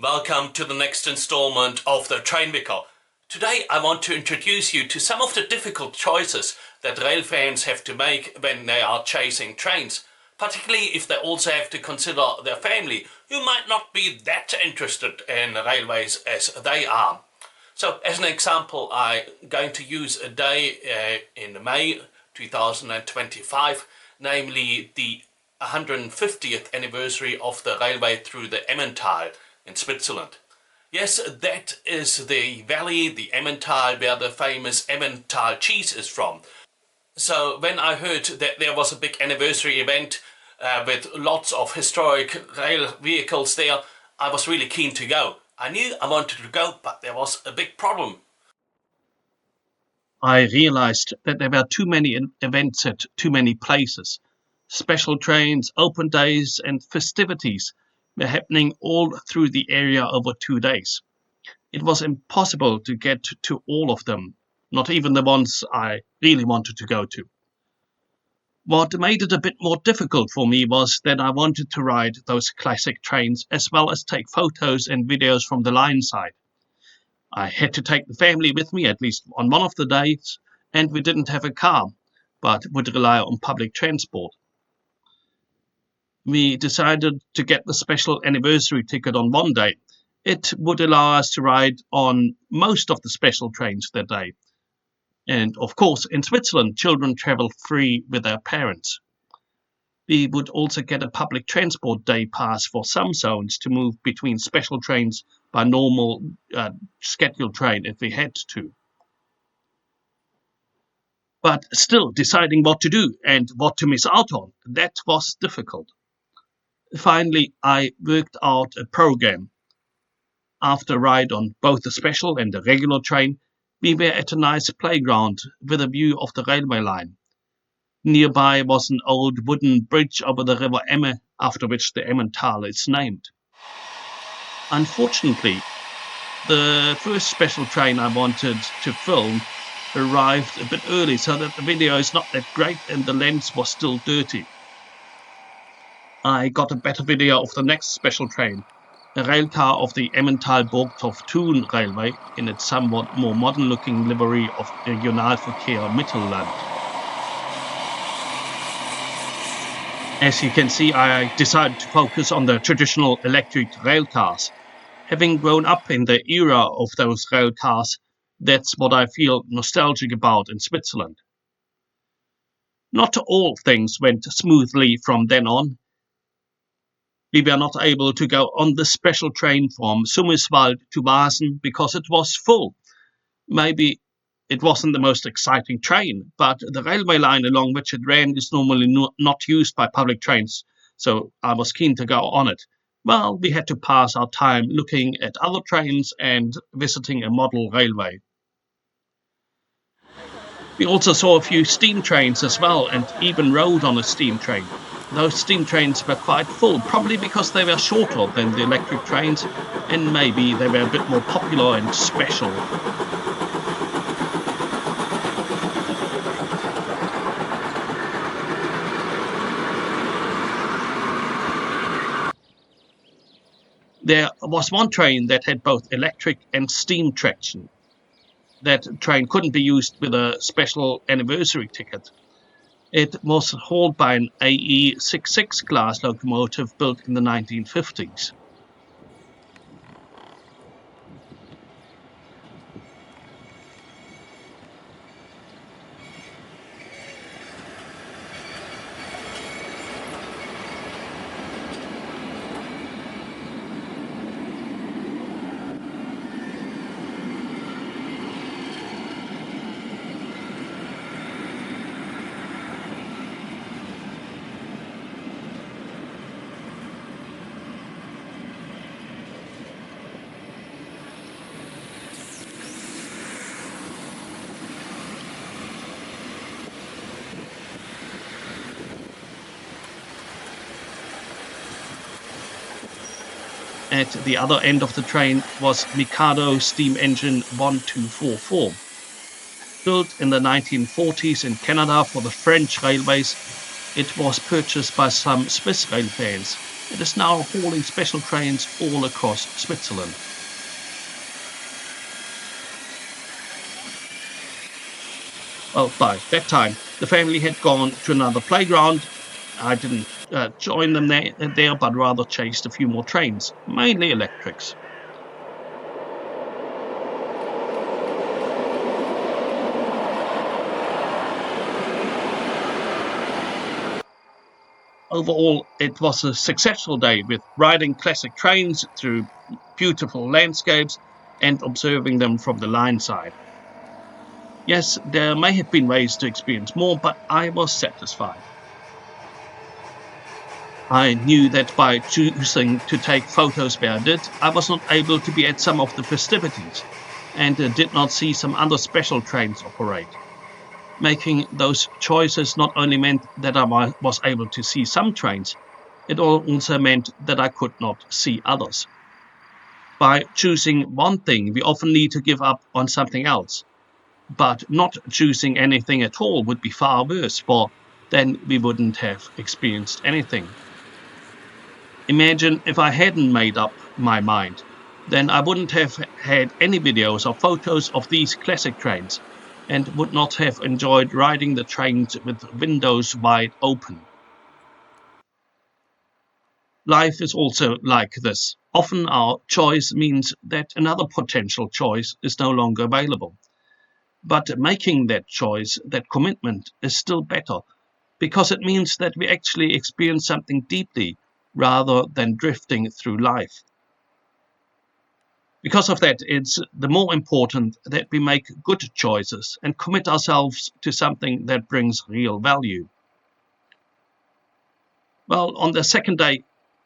Welcome to the next installment of the Train Vicar. Today I want to introduce you to some of the difficult choices that rail fans have to make when they are chasing trains, particularly if they also have to consider their family, who might not be that interested in railways as they are. So as an example, I'm going to use a day in May 2025, namely the 150th anniversary of the railway through the Emmental in Switzerland. Yes, that is the valley, the Emmental, where the famous Emmental cheese is from. So when I heard that there was a big anniversary event with lots of historic rail vehicles there, I was really keen to go. I knew I wanted to go, but there was a big problem. I realized that there were too many events at too many places. Special trains, open days, and festivities were happening all through the area over 2 days. It was impossible to get to all of them, not even the ones I really wanted to go to. What made it a bit more difficult for me was that I wanted to ride those classic trains as well as take photos and videos from the line side. I had to take the family with me at least on one of the days, and we didn't have a car, but would rely on public transport. We decided to get the special anniversary ticket on one day. It would allow us to ride on most of the special trains that day. And of course, in Switzerland, children travel free with their parents. We would also get a public transport day pass for some zones to move between special trains by normal scheduled train if we had to. But still, deciding what to do and what to miss out on, that was difficult. Finally, I worked out a program. After a ride on both the special and the regular train, we were at a nice playground with a view of the railway line. Nearby was an old wooden bridge over the river Emme, after which the Emmental is named. Unfortunately, the first special train I wanted to film arrived a bit early, so that the video is not that great and the lens was still dirty. I got a better video of the next special train, a railcar of the Emmental Burgdorf Thun Railway in its somewhat more modern-looking livery of Regionalverkehr Mittelland. As you can see, I decided to focus on the traditional electric railcars. Having grown up in the era of those railcars, that's what I feel nostalgic about in Switzerland. Not all things went smoothly from then on. We were not able to go on the special train from Summerswald to Basel because it was full. Maybe it wasn't the most exciting train, but the railway line along which it ran is normally not used by public trains, so I was keen to go on it. Well, we had to pass our time looking at other trains and visiting a model railway. We also saw a few steam trains as well, and even rode on a steam train. Those steam trains were quite full, probably because they were shorter than the electric trains, and maybe they were a bit more popular and special. There was one train that had both electric and steam traction. That train couldn't be used with a special anniversary ticket. It was hauled by an AE66 class locomotive built in the 1950s. At the other end of the train was Mikado Steam Engine 1244. Built in the 1940s in Canada for the French railways, it was purchased by some Swiss rail fans It is now hauling special trains all across Switzerland. Well, by that time, the family had gone to another playground. I didn't join them there, but rather chased a few more trains, mainly electrics. Overall, it was a successful day with riding classic trains through beautiful landscapes and observing them from the line side. Yes, there may have been ways to experience more, but I was satisfied. I knew that by choosing to take photos where I did, I was not able to be at some of the festivities and did not see some other special trains operate. Making those choices not only meant that I was able to see some trains, it also meant that I could not see others. By choosing one thing, we often need to give up on something else. But not choosing anything at all would be far worse, for then we wouldn't have experienced anything. Imagine if I hadn't made up my mind. Then I wouldn't have had any videos or photos of these classic trains and would not have enjoyed riding the trains with windows wide open. Life is also like this. Often our choice means that another potential choice is no longer available. But making that choice, that commitment, is still better because it means that we actually experience something deeply rather than drifting through life. Because of that, it's the more important that we make good choices and commit ourselves to something that brings real value. Well, on the second day,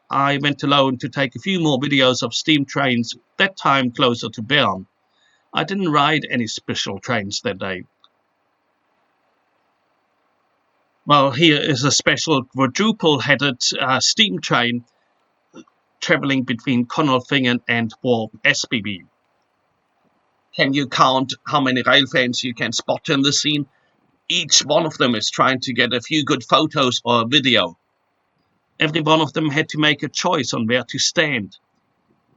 I went alone to take a few more videos of steam trains, that time closer to Bern. I didn't ride any special trains that day. Well, here is a special quadruple-headed steam train traveling between Konolfingen and Warp SBB. Can you count how many rail fans you can spot in the scene? Each one of them is trying to get a few good photos or video. Every one of them had to make a choice on where to stand.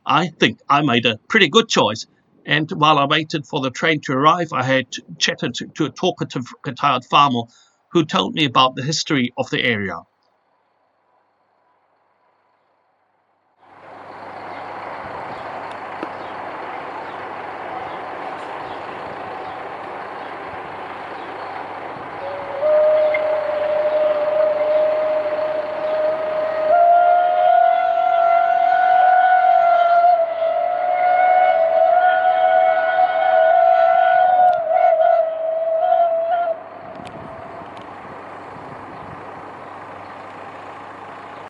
I think I made a pretty good choice, and while I waited for the train to arrive, I had chatted to a talkative retired farmer who told me about the history of the area.